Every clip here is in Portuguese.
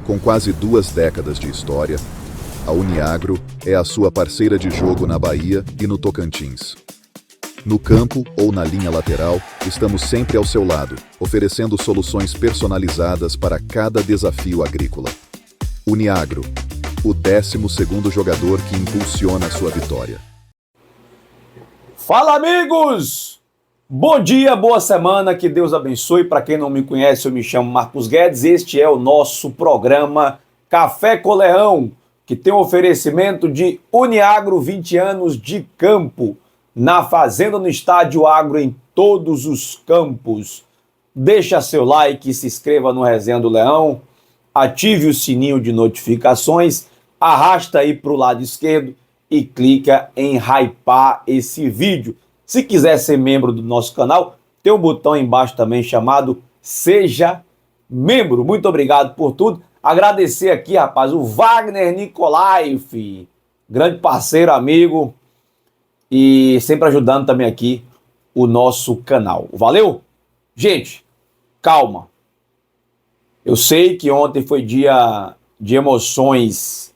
Com quase 2 décadas de história, a Uniagro é a sua parceira de jogo na Bahia e no Tocantins. No campo ou na linha lateral, estamos sempre ao seu lado, oferecendo soluções personalizadas para cada desafio agrícola. Uniagro, o 12º jogador que impulsiona a sua vitória. Fala, amigos! Bom dia, boa semana, que Deus abençoe. Para quem não me conhece, eu me chamo Marcos Guedes. Este é o nosso programa Café com Leão, que tem um oferecimento de Uniagro, 20 anos de campo, na fazenda, no estádio agro, em todos os campos. Deixa seu like, se inscreva no Resenha do Leão, ative o sininho de notificações, arrasta aí para o lado esquerdo e clica em hypar esse vídeo. Se quiser ser membro do nosso canal, tem um botão embaixo também chamado Seja Membro. Muito obrigado por tudo. Agradecer aqui, rapaz, o Wagner Nicolaif, grande parceiro, amigo, e sempre ajudando também aqui o nosso canal. Valeu? Gente, calma. Eu sei que ontem foi dia de emoções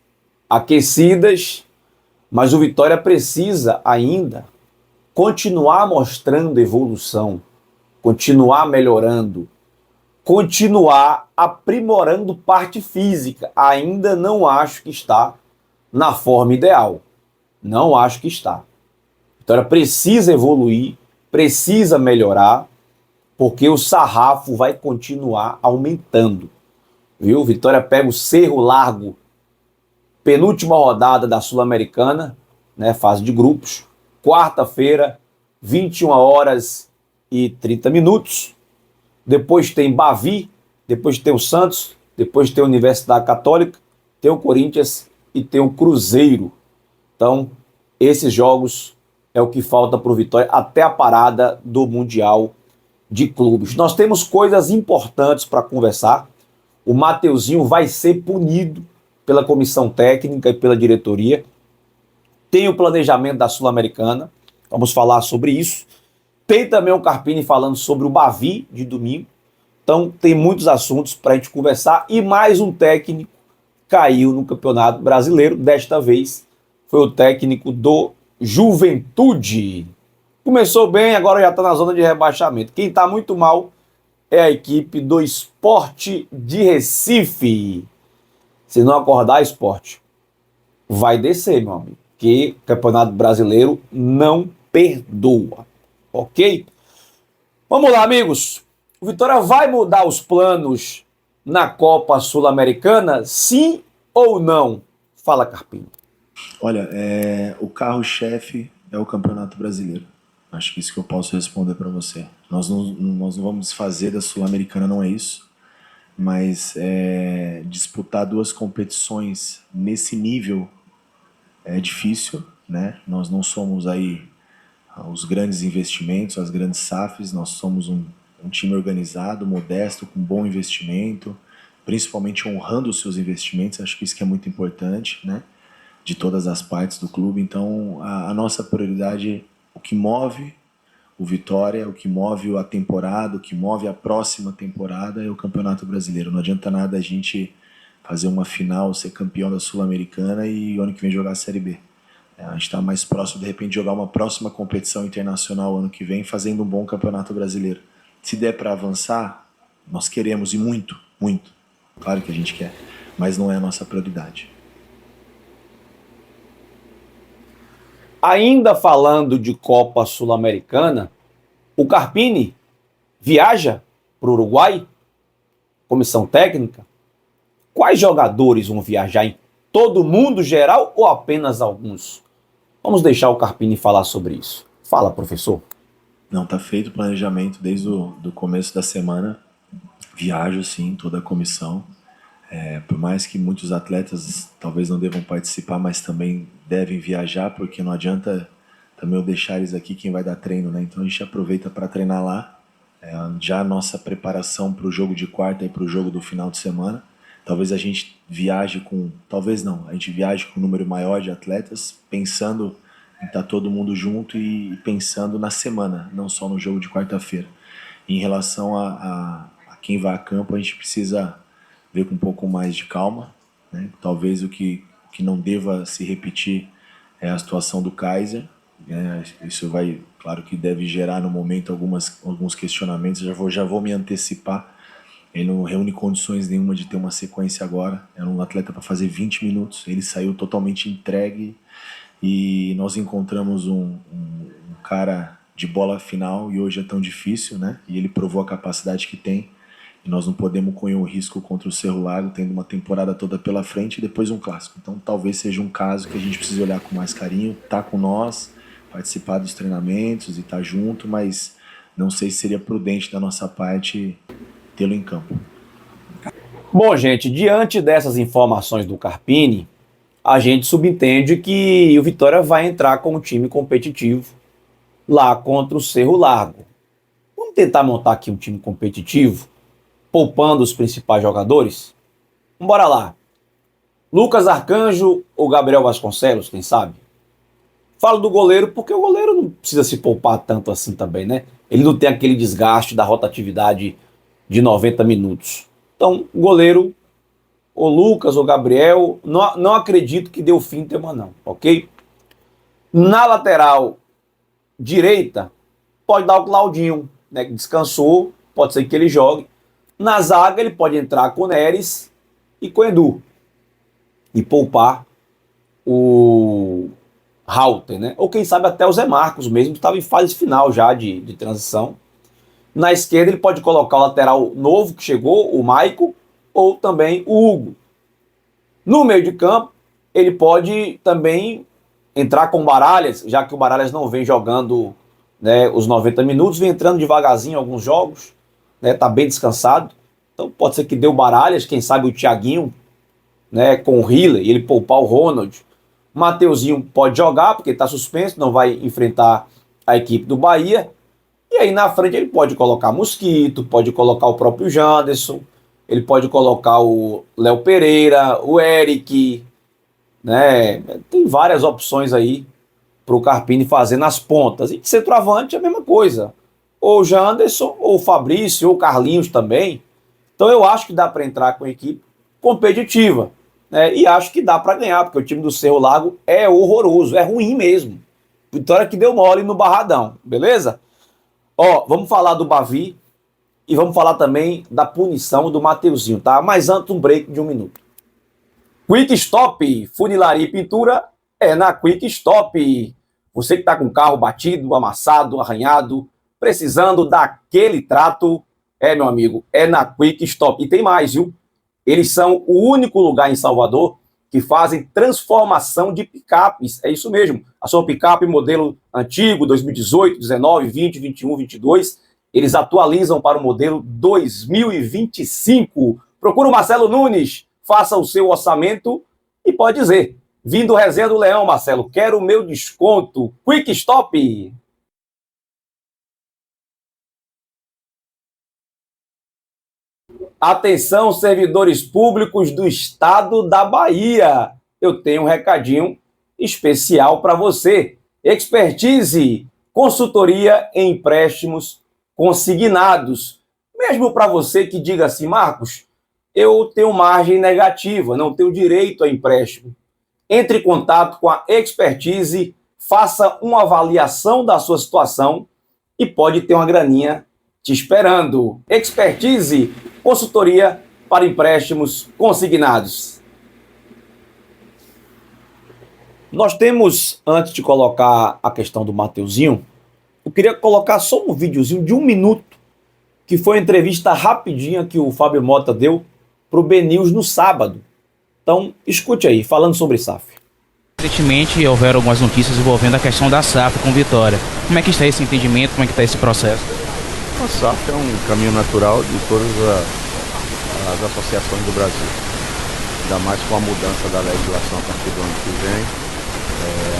aquecidas, mas o Vitória precisa ainda continuar mostrando evolução, continuar melhorando, continuar aprimorando parte física. Ainda não acho que está na forma ideal. Não acho que está. Vitória precisa evoluir, precisa melhorar, porque o sarrafo vai continuar aumentando. Viu? Vitória pega o Cerro Largo, penúltima rodada da Sul-Americana, né, fase de grupos, quarta-feira, 21h30. Depois tem Bavi, depois tem o Santos, depois tem a Universidade Católica, tem o Corinthians e tem o Cruzeiro. Então, esses jogos é o que falta para o Vitória até a parada do Mundial de Clubes. Nós temos coisas importantes para conversar. O Mateuzinho vai ser punido pela comissão técnica e pela diretoria. Tem o planejamento da Sul-Americana, vamos falar sobre isso. Tem também o Carpini falando sobre o Bavi de domingo. Então tem muitos assuntos para a gente conversar. E mais um técnico caiu no Campeonato Brasileiro. Desta vez foi o técnico do Juventude. Começou bem, agora já está na zona de rebaixamento. Quem está muito mal é a equipe do Sport de Recife. Se não acordar, Sport, vai descer, meu amigo, que o Campeonato Brasileiro não perdoa, ok? Vamos lá, amigos. O Vitória vai mudar os planos na Copa Sul-Americana, sim ou não? Fala, Carpinho. Olha, o carro-chefe é o Campeonato Brasileiro. Acho que isso que eu posso responder para você. Nós não vamos desfazer da Sul-Americana, não é isso. Mas disputar 2 competições nesse nível é difícil, né? Nós não somos aí os grandes investimentos, as grandes SAFs, nós somos um time organizado, modesto, com bom investimento, principalmente honrando os seus investimentos. Acho que isso que é muito importante, né? De todas as partes do clube. Então, a nossa prioridade, o que move o Vitória, o que move a temporada, o que move a próxima temporada é o Campeonato Brasileiro. Não adianta nada a gente fazer uma final, ser campeão da Sul-Americana e o ano que vem jogar a Série B. A gente está mais próximo, de repente, de jogar uma próxima competição internacional ano que vem, fazendo um bom Campeonato Brasileiro. Se der para avançar, nós queremos, e muito, muito. Claro que a gente quer, mas não é a nossa prioridade. Ainda falando de Copa Sul-Americana, o Carpini viaja para o Uruguai, comissão técnica. Quais jogadores vão viajar? Em todo mundo geral ou apenas alguns? Vamos deixar o Carpini falar sobre isso. Fala, professor. Não, tá feito o planejamento desde o começo da semana. Viajo, sim, toda a comissão. Por mais que muitos atletas talvez não devam participar, mas também devem viajar, porque não adianta também eu deixar eles aqui, quem vai dar treino, né? Então a gente aproveita para treinar lá. Já a nossa preparação para o jogo de quarta e para o jogo do final de semana. Talvez a gente viaje com... Talvez não, a gente viaje com um número maior de atletas, pensando em estar todo mundo junto e pensando na semana, não só no jogo de quarta-feira. Em relação a quem vai a campo, a gente precisa ver com um pouco mais de calma, né? Talvez o que não deva se repetir é a situação do Kaiser. Isso vai, claro que deve gerar no momento alguns questionamentos. Já vou me antecipar. Ele não reúne condições nenhuma de ter uma sequência agora. Era um atleta para fazer 20 minutos. Ele saiu totalmente entregue e nós encontramos um cara de bola final e hoje é tão difícil, né? E ele provou a capacidade que tem. E nós não podemos correr o risco contra o Cerro Largo, tendo uma temporada toda pela frente e depois um clássico. Então talvez seja um caso que a gente precise olhar com mais carinho, tá com nós, participar dos treinamentos e estar junto, mas não sei se seria prudente da nossa parte tê-lo em campo. Bom, gente, diante dessas informações do Carpini, a gente subentende que o Vitória vai entrar com um time competitivo lá contra o Cerro Largo. Vamos tentar montar aqui um time competitivo, poupando os principais jogadores? Bora lá. Lucas Arcanjo ou Gabriel Vasconcelos, quem sabe? Falo do goleiro porque o goleiro não precisa se poupar tanto assim também, né? Ele não tem aquele desgaste da rotatividade de 90 minutos. Então, goleiro, ou Lucas ou Gabriel, não acredito que dê o fim tema não, ok? Na lateral direita, pode dar o Claudinho, né, que descansou, pode ser que ele jogue. Na zaga, ele pode entrar com o Neres e com o Edu. E poupar o Rauter, né? Ou quem sabe até o Zé Marcos mesmo, que estava em fase final já de transição. Na esquerda, ele pode colocar o lateral novo que chegou, o Maico, ou também o Hugo. No meio de campo, ele pode também entrar com o Baralhas, já que o Baralhas não vem jogando, né, os 90 minutos, vem entrando devagarzinho em alguns jogos, né, tá bem descansado. Então pode ser que dê o Baralhas, quem sabe o Thiaguinho, né, com o Hiller, e ele poupar o Ronald. O Mateuzinho pode jogar, porque está suspenso, não vai enfrentar a equipe do Bahia. E aí na frente ele pode colocar Mosquito, pode colocar o próprio Janderson, ele pode colocar o Léo Pereira, o Eric, né? Tem várias opções aí para o Carpini fazer nas pontas. E de centroavante é a mesma coisa. Ou o Janderson, ou o Fabrício, ou o Carlinhos também. Então eu acho que dá para entrar com a equipe competitiva, né? E acho que dá para ganhar, porque o time do Cerro Largo é horroroso, é ruim mesmo. Vitória que deu mole no Barradão, beleza? Ó, vamos falar do Bavi e vamos falar também da punição do Mateuzinho, tá? Mas antes um break de 1 minuto. Quick Stop, funilaria e pintura é na Quick Stop. Você que está com o carro batido, amassado, arranhado, precisando daquele trato, meu amigo, é na Quick Stop. E tem mais, viu? Eles são o único lugar em Salvador que fazem transformação de picapes. É isso mesmo. A sua picape modelo antigo, 2018, 19, 20, 21, 22, eles atualizam para o modelo 2025. Procura o Marcelo Nunes, faça o seu orçamento e pode dizer: vim do Resenha do Leão, Marcelo, quero o meu desconto. Quick Stop. Atenção, servidores públicos do estado da Bahia. Eu tenho um recadinho especial para você. Expertise, consultoria em empréstimos consignados. Mesmo para você que diga assim: Marcos, eu tenho margem negativa, não tenho direito a empréstimo. Entre em contato com a Expertise, faça uma avaliação da sua situação e pode ter uma graninha te esperando. Expertise, consultoria para empréstimos consignados. Nós temos, antes de colocar a questão do Mateuzinho, eu queria colocar só um videozinho de 1 minuto, que foi uma entrevista rapidinha que o Fábio Mota deu para o BNews no sábado. Então, escute aí, falando sobre SAF. Recentemente houveram algumas notícias envolvendo a questão da SAF com Vitória. Como é que está esse entendimento, como é que está esse processo? A SAF é um caminho natural de todas as associações do Brasil. Ainda mais com a mudança da legislação a partir do ano que vem,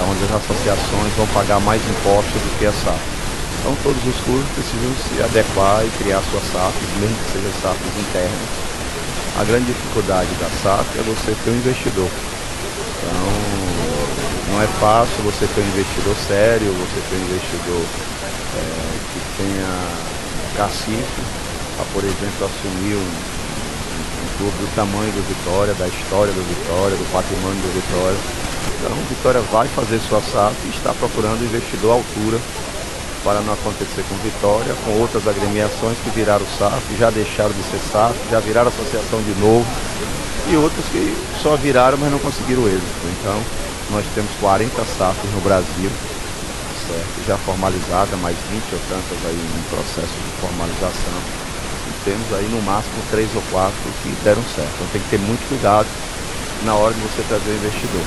onde as associações vão pagar mais impostos do que a SAF. Então todos os clubes precisam se adequar e criar suas SAFs, mesmo que sejam SAFs internas. A grande dificuldade da SAF é você ter um investidor. Então não é fácil você ter um investidor sério, você ter um investidor que tenha cacife para, por exemplo, assumir um sobre o tamanho do Vitória, da história do Vitória, do patrimônio do Vitória. Então, o Vitória vai fazer sua SAF e está procurando investidor à altura para não acontecer com Vitória, com outras agremiações que viraram SAF, já deixaram de ser SAF, já viraram associação de novo, e outras que só viraram, mas não conseguiram êxito. Então, nós temos 40 SAFs no Brasil, certo? Já formalizada, mais 20 ou tantas aí em processo de formalização. E temos aí no máximo 3 ou 4 que deram certo. Então tem que ter muito cuidado na hora de você trazer o investidor.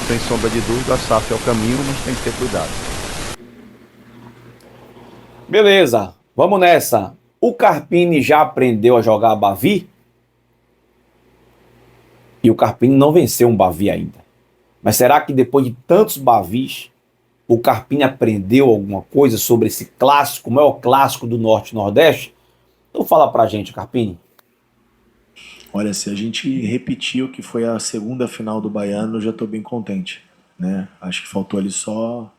Sem sombra de dúvida, a SAF é o caminho, mas tem que ter cuidado. Beleza, vamos nessa. O Carpini já aprendeu a jogar a Bavi? E o Carpini não venceu um Bavi ainda. Mas será que depois de tantos Bavis, o Carpini aprendeu alguma coisa sobre esse clássico, o maior clássico do Norte e Nordeste? Então fala pra gente, Carpini. Olha, se a gente repetir o que foi a segunda final do Baiano, eu já estou bem contente, né? Acho que faltou ali só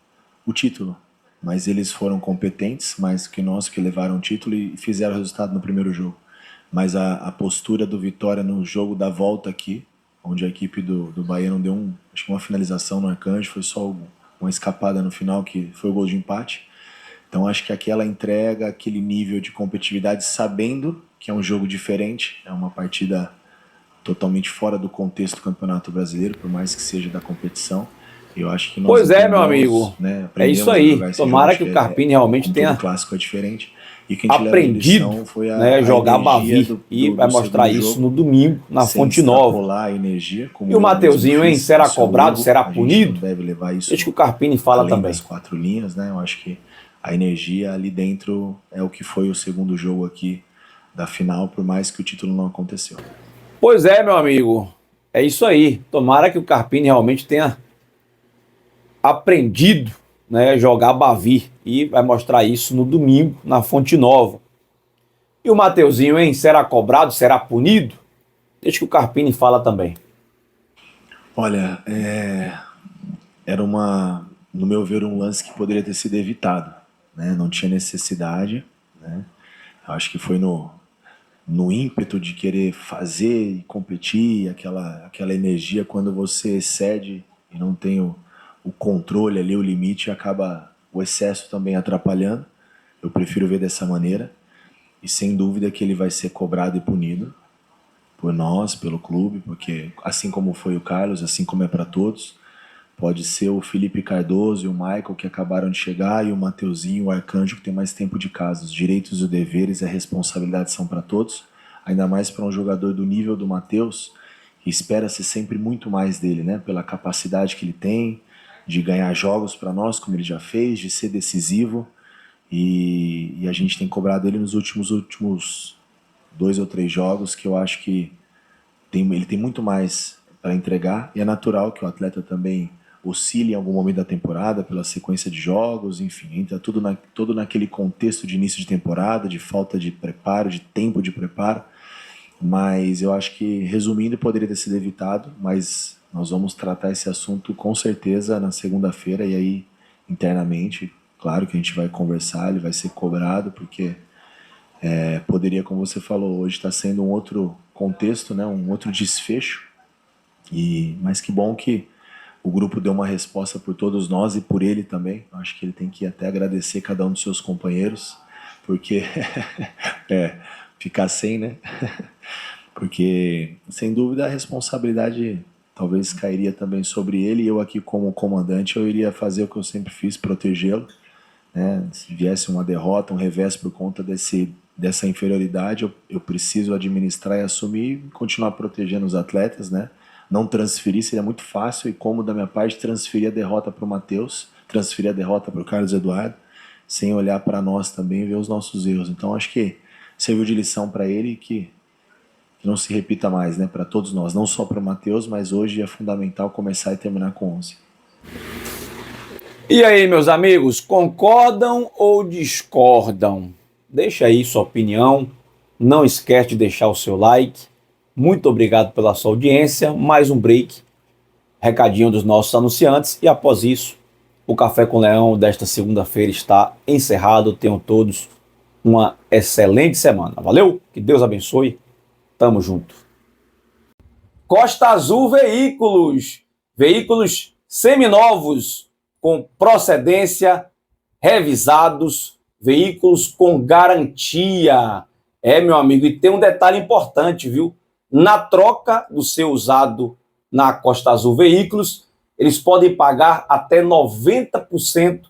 o título, mas eles foram competentes, mais que nós, que levaram o título e fizeram o resultado no primeiro jogo. Mas a postura do Vitória no jogo da volta aqui, onde a equipe do Baiano deu acho que uma finalização no Arcanjo, foi só uma escapada no final, que foi o gol de empate. Então acho que aquela entrega, aquele nível de competitividade, sabendo que é um jogo diferente, é uma partida totalmente fora do contexto do Campeonato Brasileiro, por mais que seja da competição. Eu acho que nós Pois é, meu amigo. Né, é isso aí. Tomara que o Carpini realmente tenha o clássico é diferente. E que a gente aprendido foi a jogar Bavi e vai mostrar isso no domingo na Fonte Nova. A energia, e o Mateuzinho, hein? Será cobrado? Será punido? Deve levar isso. Deixa que o Carpini fala além também. Das 4 linhas, né? Eu acho que a energia ali dentro é o que foi o segundo jogo aqui da final, por mais que o título não aconteceu. Pois é, meu amigo. É isso aí. Tomara que o Carpini realmente tenha aprendido, né, jogar Bavi e vai mostrar isso no domingo na Fonte Nova. E o Mateuzinho, hein? Será cobrado? Será punido? Deixa que o Carpini fala também. Olha, era no meu ver, um lance que poderia ter sido evitado, né? Não tinha necessidade, né? Acho que foi no ímpeto de querer fazer e competir, aquela energia, quando você excede e não tem o controle ali, o limite, acaba o excesso também atrapalhando. Eu prefiro ver dessa maneira, e sem dúvida que ele vai ser cobrado e punido por nós, pelo clube, porque assim como foi o Carlos, assim como é para todos, pode ser o Felipe Cardoso e o Michael que acabaram de chegar, e o Mateuzinho, o Arcanjo, que tem mais tempo de casa. Os direitos e os deveres e a responsabilidade são para todos, ainda mais para um jogador do nível do Matheus, que espera-se sempre muito mais dele, né? Pela capacidade que ele tem de ganhar jogos para nós, como ele já fez, de ser decisivo, e a gente tem cobrado ele nos últimos 2 ou 3 jogos, que eu acho que ele tem muito mais para entregar, e é natural que o atleta também oscile em algum momento da temporada pela sequência de jogos, enfim, entra tudo naquele contexto de início de temporada, de falta de preparo, de tempo de preparo, mas eu acho que, resumindo, poderia ter sido evitado, mas nós vamos tratar esse assunto com certeza na segunda-feira, e aí internamente, claro que a gente vai conversar, ele vai ser cobrado, porque poderia, como você falou, hoje está sendo um outro contexto, né, um outro desfecho, mas que bom que o grupo deu uma resposta por todos nós e por ele também. Eu acho que ele tem que até agradecer cada um dos seus companheiros, porque ficar sem, né? Porque, sem dúvida, a responsabilidade talvez cairia também sobre ele, e eu aqui como comandante, eu iria fazer o que eu sempre fiz, protegê-lo, né? Se viesse uma derrota, um revés por conta dessa inferioridade, eu preciso administrar e assumir e continuar protegendo os atletas, né? Não transferir, seria muito fácil e cômodo da minha parte transferir a derrota para o Matheus, transferir a derrota para o Carlos Eduardo, sem olhar para nós também e ver os nossos erros. Então acho que serviu de lição para ele e que não se repita mais, né? Para todos nós, não só para o Matheus, mas hoje é fundamental começar e terminar com 11. E aí, meus amigos, concordam ou discordam? Deixa aí sua opinião, não esquece de deixar o seu like. Muito obrigado pela sua audiência. Mais um break, recadinho dos nossos anunciantes, e após isso, o Café com Leão desta segunda-feira está encerrado. Tenham todos uma excelente semana. Valeu, que Deus abençoe, tamo junto. Costa Azul Veículos, veículos seminovos com procedência, revisados, veículos com garantia. Meu amigo, e tem um detalhe importante, viu? Na troca do seu usado na Costa Azul Veículos, eles podem pagar até 90%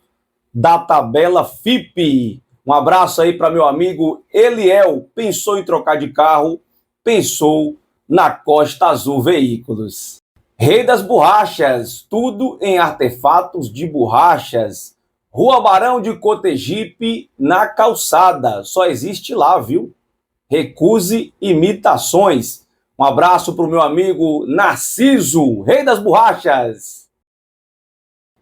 da tabela FIPE. Um abraço aí para meu amigo Eliel. Pensou em trocar de carro? Pensou na Costa Azul Veículos. Rei das Borrachas, tudo em artefatos de borrachas. Rua Barão de Cotegipe, na Calçada. Só existe lá, viu? Recuse imitações. Um abraço para o meu amigo Narciso, Rei das Borrachas.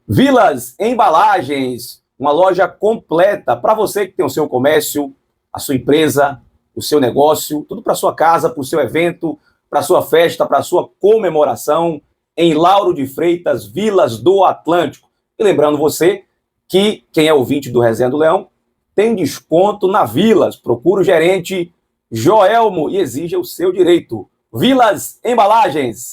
Vilas Embalagens, uma loja completa para você que tem o seu comércio, a sua empresa, o seu negócio, tudo para sua casa, para o seu evento, para sua festa, para sua comemoração, em Lauro de Freitas, Vilas do Atlântico. E lembrando você que quem é ouvinte do Resenha do Leão tem desconto na Vilas. Procura o gerente Joelmo e exija o seu direito. Vilas Embalagens.